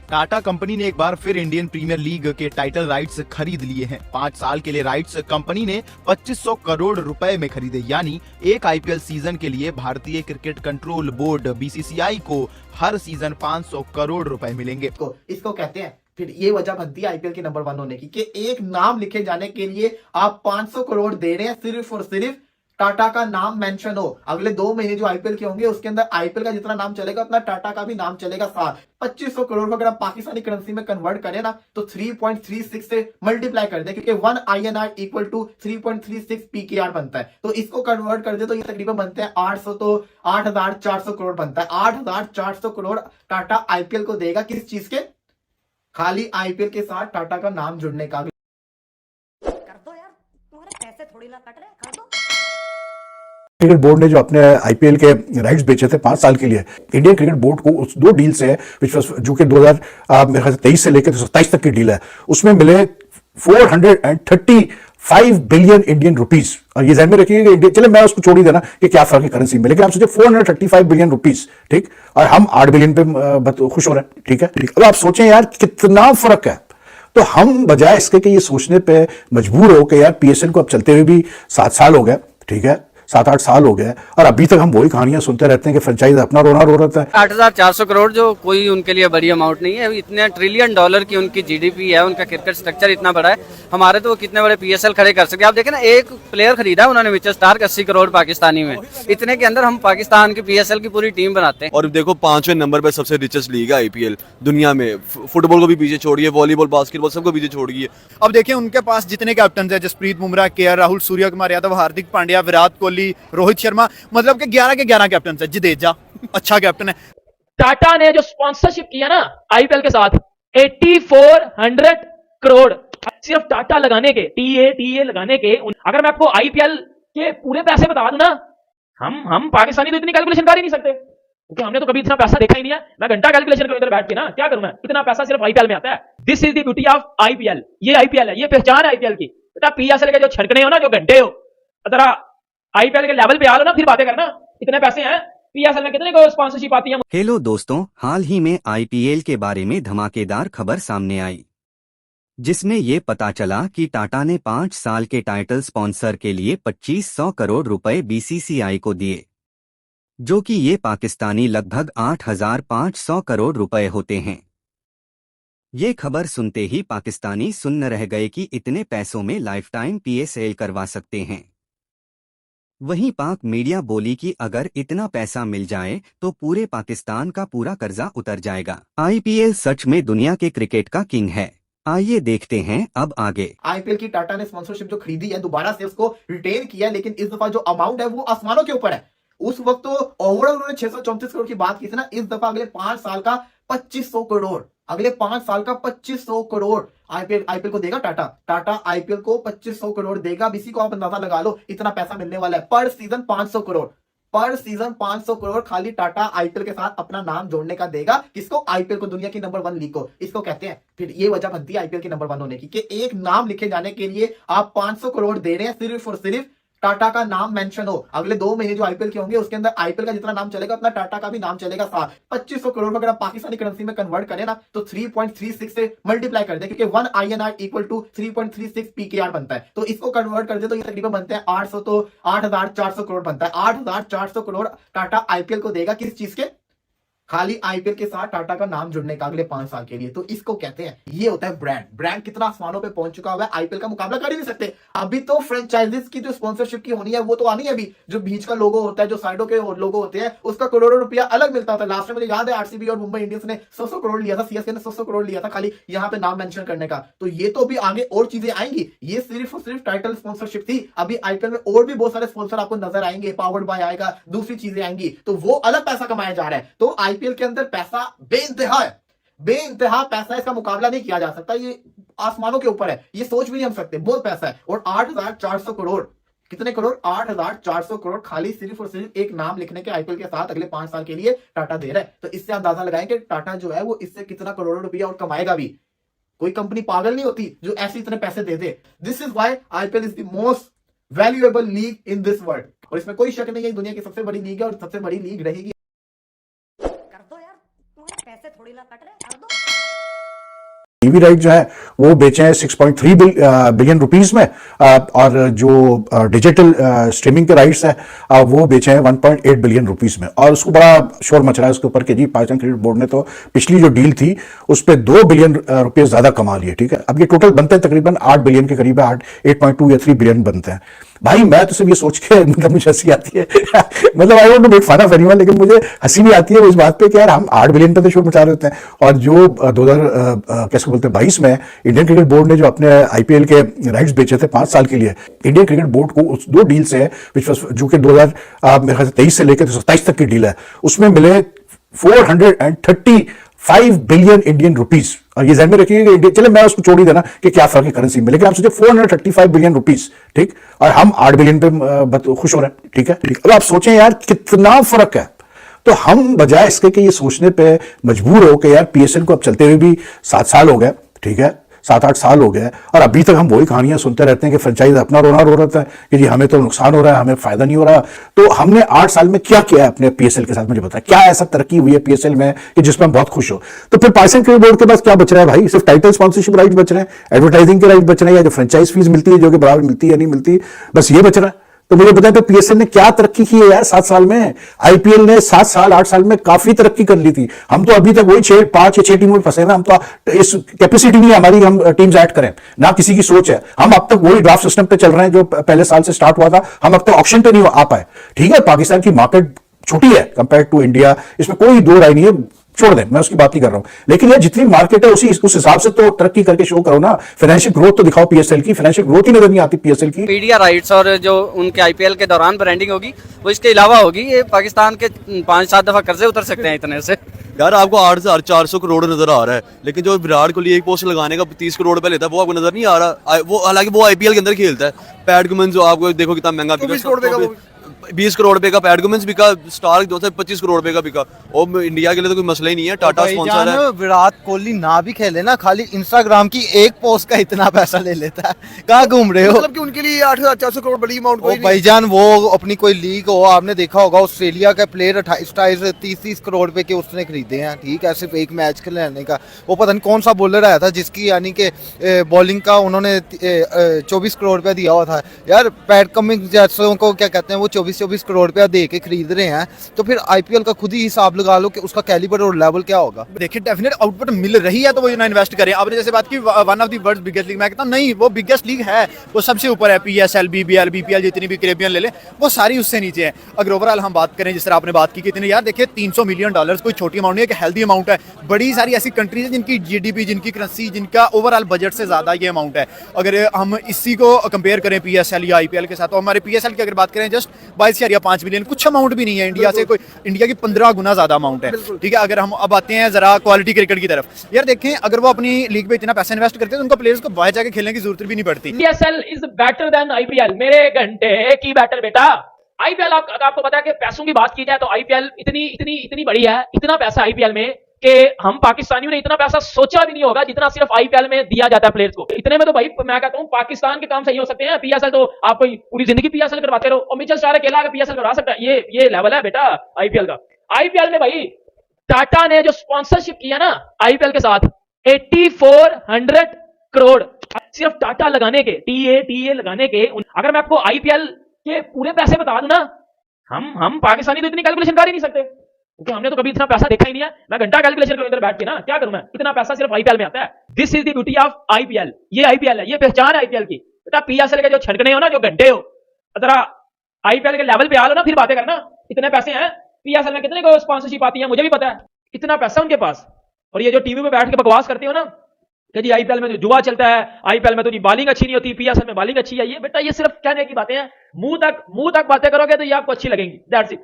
Tata company ने एक बार फिर इंडियन प्रीमियर लीग के टाइटल राइट्स खरीद लिए हैं। 5 साल के लिए राइट्स कंपनी ने 2500 करोड़ रुपए में खरीदे, यानी एक आईपीएल सीजन के लिए भारतीय क्रिकेट कंट्रोल बोर्ड बीसीसीआई को हर सीजन 500 करोड़ रुपए मिलेंगे। इसको कहते हैं, फिर ये वजह बनती है आईपीएल के नंबर 1 होने की कि एक नाम लिखे जाने के लिए आप 500 करोड़ दे रहे हैं, सिर्फ और सिर्फ टाटा का नाम मेंशन हो। अगले 2 महीने जो आईपीएल के होंगे उसके अंदर आईपीएल का जितना नाम चलेगा उतना टाटा का भी नाम चलेगा साथ। 2500 करोड़ को अगर आप पाकिस्तानी करेंसी में कन्वर्ट करें ना तो 3.36 से मल्टीप्लाई कर दे, क्योंकि 1 INR इक्वल टू 3.36 PKR बनता है। तो इसको कन्वर्ट कर दे तो ये तकरीबन बनते हैं 800, तो 8400 करोड़ बनता है। 8400 करोड़ टाटा आईपीएल को देगा, किस चीज के? खाली आईपीएल के साथ टाटा का नाम जुड़ने का। कर दो यार, तुम्हारे पैसे थोड़ी ना कट रहे, कर दो। क्रिकेट बोर्ड ने जो अपने आईपीएल के राइट्स बेचे थे 5 साल के लिए, इंडियन क्रिकेट बोर्ड को उस 2 डील से, जो कि 2023 से लेकर 27 तक की डील है, उसमें मिले 435 बिलियन इंडियन रुपीस। और ये ध्यान में रखिएगा कि चले मैं उसको छोड़ ही देना कि क्या फर्क है करेंसी में, लेकिन आप सोचिए 435 बिलियन रुपीस, ठीक, और हम 8 बिलियन पे खुश हो रहे हैं, ठीक है। अब आप सोचें यार कितना फर्क है। तो हम बजाय इसके कि ये सोचने पे मजबूर हो कि यार पीएसएल को अब चलते हुए भी 7 साल हो गए, ठीक है, 7-8 साल हो गए, और अभी तक हम वही कहानियां सुनते रहते हैं कि फ्रेंचाइज अपना रोना रो रहता है। 8400 करोड़ जो कोई उनके लिए बड़ी अमाउंट नहीं है। इतने ट्रिलियन डॉलर की उनकी जीडीपी है, उनका क्रिकेट स्ट्रक्चर इतना बड़ा है। हमारे तो वो कितने बड़े पीएसएल खड़े कर सके। आप देखें ना, एक प्लेयर खरीदा है उन्होंने मिचेल स्टार्क 80 करोड़ पाकिस्तानी में। इतने के अंदर हम पाकिस्तान की पीएसएल की पूरी टीम बनाते हैं। और देखो 5वें नंबर पे सबसे रिचेस्ट लीग है आईपीएल दुनिया में। फुटबॉल को भी पीछे छोड़िए, वॉलीबॉल, बास्केटबॉल सबको पीछे छोड़िए। अब देखिए उनके पास जितने कैप्टन है, जसप्रीत बुमराह, केएल राहुल, सूर्य कुमार यादव, हार्दिक पांड्या, विराट कोहली, रोहित शर्मा, मतलब कि 11 के 11 कैप्टन है। जडेजा अच्छा कैप्टन है। टाटा ने जो स्पॉन्सरशिप किया ना आईपीएल के साथ 8400 करोड़ सिर्फ टाटा लगाने के, टीए लगाने के। अगर मैं आपको आईपीएल के पूरे पैसे बता दूं ना, हम पाकिस्तानी तो इतनी कैलकुलेशन कर ही नहीं सकते, क्योंकि हमने तो कभी इतना पैसा देखा ही नहीं है। मैं घंटा कैलकुलेशन करूं इधर बैठ के ना, क्या करूं मैं? इतना पैसा सिर्फ आईपीएल में आता है। This is the beauty of IPL. ये आईपीएल है, ये पहचान है आईपीएल की। बेटा पीएसएल के जो छड़कने हो ना, जो घंटे हो, जरा आईपीएल के लेवल पे आ लो ना, फिर बातें करना। इतने पैसे हैं पीएसएल में, कितने को स्पॉन्सरशिप आती है। हेलो दोस्तों, हाल ही में आईपीएल के बारे में धमाकेदार खबर सामने आई, जिसमें ये पता चला कि टाटा ने 5 साल के टाइटल स्पॉन्सर के लिए 2500 करोड़ रुपए बीसीसीआई को दिए, जो कि ये पाकिस्तानी लगभग 8500 करोड़ रुपए होते हैं। ये खबर सुनते ही पाकिस्तानी सुन्न रह गए कि इतने पैसों में लाइफ टाइम पीएसएल करवा सकते हैं। वहीं पाक मीडिया बोली कि अगर इतना पैसा मिल जाए तो पूरे पाकिस्तान का पूरा कर्जा उतर जाएगा। आईपीएल सच में दुनिया के क्रिकेट का किंग है। आइए देखते हैं अब आगे। आईपीएल की टाटा ने स्पॉन्सरशिप जो खरीदी है, दोबारा से उसको रिटेन किया, लेकिन इस दफा जो अमाउंट है वो आसमानों के ऊपर है। उस वक्त तो ओवरऑल उन्होंने 634 करोड़ की बात की थी ना, इस दफा अगले 5 साल का 2500 करोड़, अगले 5 साल का 2500 करोड़ आईपीएल को देगा टाटा। टाटा आईपीएल को 2500 करोड़ देगा। अब इसी को आप अंदाजा लगा लो, इतना पैसा मिलने वाला है। पर सीजन 500 करोड़, पर सीजन 500 करोड़ खाली टाटा आईपीएल के साथ अपना नाम जोड़ने का देगा। किसको? आईपीएल को, दुनिया की नंबर 1 लीग को। इसको कहते हैं, फिर ये वजह बनती है आईपीएल के नंबर 1 होने की कि एक नाम लिखे जाने के लिए आप 500 करोड़ दे रहे हैं, सिर्फ और सिर्फ टाटा का नाम मेंशन हो। अगले 2 महीने जो आईपीएल के होंगे उसके अंदर आईपीएल का जितना नाम चलेगा उतना टाटा का भी नाम चलेगा साथ। 2500 करोड़ को अगर आप पाकिस्तानी करेंसी में कन्वर्ट करें ना तो 3.36 से मल्टीप्लाई कर दे, क्योंकि 1 INR इक्वल टू 3.36 PKR बनता है। तो इसको कन्वर्ट कर दे तो ये तकरीबन बनते हैं 800, तो 8400 करोड़ बनता है। 8400 करोड़ टाटा आईपीएल को देगा, किस चीज के? खाली आईपीएल के साथ टाटा का नाम जुड़ने का अगले 5 साल के लिए। तो इसको कहते हैं, ये होता है ब्रांड। ब्रांड कितना आसमानों पे पहुंच चुका हुआ है, आईपीएल का मुकाबला कर ही नहीं सकते। अभी तो फ्रेंचाइजीज की जो स्पॉन्सरशिप की होनी है वो तो आनी है। अभी जो बीच का लोगो होता है, जो साइडों के लोगो होते हैं, उसका करोड़ों रुपया अलग मिलता था। लास्ट में मुझे याद है आरसीबी और मुंबई इंडियंस ने 100 करोड़ लिया था, सीएसके ने 100 करोड़ लिया था खाली यहाँ पे नाम मेंशन करने का। तो ये तो अभी आगे और चीजें आएंगी। ये सिर्फ और सिर्फ टाइटल स्पॉन्सरशिप थी। अभी आईपीएल में और भी बहुत सारे स्पॉन्सर आपको नजर आएंगे, पावर्ड बाय आएगा, दूसरी चीजें आएंगी, तो वो अलग पैसा कमाया जा रहा है। तो आईपीएल के अंदर पैसा बेइंतहा है, बेइंतहा पैसा, इसका मुकाबला नहीं किया जा सकता। ये आसमानों के ऊपर है, ये सोच भी नहीं हम सकते, बहुत पैसा है। और 8400 करोड़, कितने करोड़? 8400 करोड़ खाली सिर्फ और सिर्फ एक नाम लिखने के आईपीएल के साथ अगले 5 साल के लिए टाटा दे रहा है। तो इससे अंदाजा लगाएंगे टाटा जो है वो इससे कितना करोड़ों रुपया और कमाएगा भी। कोई कंपनी पागल नहीं होती जो ऐसे इतने पैसे दे दे। This is why IPL is the most valuable league in this world. और इसमें कोई शक नहीं है, दुनिया की सबसे बड़ी लीग है और सबसे बड़ी लीग रहेगी। कर दो यार, तुम्हारे पैसे थोड़ी ना कट रहे, कर दो। टीवी राइट जो है वो बेचे हैं 6.3 बिलियन रुपीस में, और जो डिजिटल स्ट्रीमिंग के राइट्स है वो बेचे हैं 1.8 बिलियन रुपीस में। और उसको बड़ा शोर मच रहा है उसके ऊपर कि जी पाकिस्तान क्रिकेट बोर्ड ने तो पिछली जो डील थी उस पर 2 बिलियन रुपए ज्यादा कमा लिए। ठीक है, अब ये टोटल बनते हैं तकरीबन 8 बिलियन के करीब, 8.2 या 3 बिलियन बनते हैं। भाई मैं तो सिर्फ ये सोच के मतलब मुझे हंसी आती है मतलब I don't know make fun of anyone, लेकिन मुझे हंसी भी आती है इस बात पे कि यार हम 8 बिलियन पे तो शोर मचा रहे होते हैं, और जो 2000 बोलते हैं 22 में इंडियन क्रिकेट बोर्ड ने जो अपने आईपीएल के राइट्स बेचे थे 5 साल के लिए, इंडियन क्रिकेट बोर्ड को उस 2 डील से जो कि 2023 से लेकर 27 तक की डील है, उसमें मिले 435 बिलियन इंडियन रुपीस। और ये ध्यान में रखिएगा कि चले मैं उसको छोड़ ही देना कि क्या फर्क है करेंसी में, लेकिन आप सोचिए 435 बिलियन रुपीस, ठीक, और हम 8 बिलियन पे खुश हो रहे हैं। ठीक है, अब आप सोचें यार कितना फर्क है। तो हम बजाय इसके कि ये सोचने पे मजबूर हो कि यार पीएसएल को अब चलते हुए भी 7 साल हो गए, ठीक है, 7-8 साल हो गए, और अभी तक हम वही कहानियां सुनते रहते हैं कि फ्रेंचाइज अपना रोना रो रहा है कि जी हमें तो नुकसान हो रहा है, हमें फायदा नहीं हो रहा। तो हमने 8 साल में क्या किया है अपने पीएसएल के साथ, मुझे बताया क्या ऐसा तरक्की हुई है पीएसएल में कि जिसमें हम बहुत खुश हो। तो फिर पाकिस्तान क्रिकेट बोर्ड के पास क्या बच रहा है भाई? सिर्फ टाइटल स्पॉन्सरशिप राइट बच रहे हैं, एडवर्टाइजिंग के राइट बच रहे हैं, या जो फ्रेंचाइज फीस मिलती है जो कि बराबर मिलती है या नहीं मिलती, बस ये बच रहा है। तो मुझे बताया तो पीएसएल ने क्या तरक्की की है यार 7 साल में? आईपीएल ने 7 साल 8 साल में काफी तरक्की कर ली थी। हम तो अभी तक वही 5 या 6 टीमों में फंसे ना, हम तो इस कैपेसिटी नहीं है हमारी हम टीम्स ऐड करें, ना किसी की सोच है। हम अब तक वही ड्राफ्ट सिस्टम पे चल रहे हैं जो पहले साल से स्टार्ट हुआ था, हम अब तक ऑप्शन पे नहीं आ पाए। ठीक है, पाकिस्तान की मार्केट छोटी है कंपेयर टू इंडिया, इसमें कोई दो राय नहीं है, छोड़ दें, मैं उसकी बात नहीं कर रहा हूं, लेकिन यार जितनी मार्केट है उस हिसाब से तो तरक्की करके शो करो ना, फाइनेंशियल ग्रोथ तो दिखाओ। पीएसएल की फाइनेंशियल ग्रोथ ही नजर नहीं आती पीएसएल की। मीडिया राइट्स और जो उनके आईपीएल के दौरान ब्रांडिंग होगी वो इसके अलावा होगी। ये पाकिस्तान के 5-7 दफा कर्जे उतर सकते हैं इतने से। यार आपको 8,400 करोड़ नजर आ रहा है, लेकिन जो विराट कोहली एक पोस्ट लगाने का 30 करोड़ रुपए लेता है वो आपको नजर नहीं आ रहा। वो हालांकि वो आईपीएल के अंदर खेलता है। पैट कमिंस जो आपको देखो कितना महंगा बिका, 20 करोड़ रुपए का पैट कमिंस बिका, स्टार 25 करोड़ रुपए का बिका। और इंडिया के लिए तो कोई मसला ही नहीं है, टाटा स्पॉन्सर है। विराट कोहली ना भी खेले ना, खाली इंस्टाग्राम की एक पोस्ट का इतना पैसा ले लेता है। कहाँ घूम रहे हो? मतलब कि उनके लिए 8,400 करोड़ बड़ी अमाउंट कोई नहीं। भाईजान वो अपनी कोई लीग हो, आपने देखा होगा ऑस्ट्रेलिया का प्लेयर 28-30 करोड़ रुपए के उसने खरीदे हैं। ठीक है, सिर्फ एक मैच के लेने का। वो पता नहीं कौन सा बॉलर आया था जिसकी यानी कि बॉलिंग का उन्होंने 24 करोड़ रुपया दिया हुआ था। यार पैट कमिंस जैसों को क्या कहते हैं, वो 24 करोड़ रुपया दे के खरीद रहे हैं, तो फिर आईपीएल का खुद ही हिसाब लगा लो कि उसका कैलिबर और लेवल क्या होगा। देखिए डेफिनेट आउटपुट मिल रही है तो वो इन्वेस्ट करें। आपने जैसे बात की one of the world's biggest league, मैं कहता हूं नहीं, वो बिगेस्ट लीग है, वो सबसे ऊपर है। पीएसएल, बीबीएल, बीपीएल जितनी भी कैरेबियन ले ले, वो सारी उससे नीचे है। अगर ओवरऑल हम बात करें, जिस तरह आपने बात की कि इतने, यार देखिए $300 मिलियन कोई छोटी अमाउंट नहीं है, एक हेल्दी अमाउंट है। बड़ी सारी ऐसी कंट्रीज है जिनकी जीडीपी, जिनकी करेंसी, जिनका ओवरऑल बजट से ज्यादा ये अमाउंट है। अगर हम इसी को कंपेयर करें पीएसएल या आईपीएल के साथ, तो हमारे पीएसएल की अगर बात करें जस्ट 22 या 5 मिलियन, कुछ अमाउंट भी नहीं है इंडिया से, कोई इंडिया की 15 गुना ज्यादा अमाउंट है। ठीक है, अगर हम अब आते हैं जरा क्वालिटी क्रिकेट की तरफ, यार देखें अगर वो अपनी लीग में इतना पैसा इन्वेस्ट करते हैं तो उनको प्लेयर्स को बाहर जाके खेलने की जरूरत भी नहीं पड़ती। PSL is better than IPL. मेरे घंटे की बेटर बेटा। आईपीएल आपको पता है कि पैसों की बात की जाए तो आईपीएल इतनी बड़ी है, इतना पैसा आईपीएल में कि हम पाकिस्तानियों ने इतना पैसा सोचा भी नहीं होगा जितना सिर्फ आईपीएल में दिया जाता है प्लेयर्स को। इतने में तो भाई मैं कहता हूं पाकिस्तान के काम सही हो सकते हैं। पीएसएल तो आप कोई पूरी जिंदगी पीएसएल करवाते रहो और मिचेल स्टार्क अकेला आकर पीएसएल करवा सकता है। ये लेवल है बेटा आईपीएल का। आईपीएल में भाई टाटा ने जो स्पॉन्सरशिप किया ना आईपीएल के साथ, 8400 करोड़ सिर्फ टाटा लगाने के, टीए लगाने के। अगर मैं आपको आईपीएल के पूरे पैसे बता दूं ना, हम पाकिस्तानी तो इतनी कैलकुलेशन कर ही नहीं सकते, क्योंकि हमने तो कभी इतना पैसा देखा ही नहीं है। मैं घंटा कैलकुलेशन करूं इधर बैठ के ना, क्या करूं मैं? इतना पैसा सिर्फ आईपीएल में आता है। This is the beauty of IPL. ये आईपीएल है, ये पहचान है आईपीएल की बेटा। पीएसएल के जो छटकने हो ना, जो घंटे हो, जरा आईपीएल के लेवल पे आ लो ना, फिर बातें करना। इतने पैसे हैं पीएसएल में, कितने को स्पॉन्सरशिप आती है मुझे भी पता है, इतना पैसा उनके पास। और ये जो टीवी पे बैठ के बकवास करते हो ना कि जी आईपीएल में तो जुआ चलता है, आईपीएल में तो जी बॉलिंग अच्छी नहीं होती, पीएसएल में बॉलिंग अच्छी है, ये बेटा ये सिर्फ कहने की बातें हैं। मुंह तक बातें करोगे तो ये आपको अच्छी लगेंगी, दैट्स इट।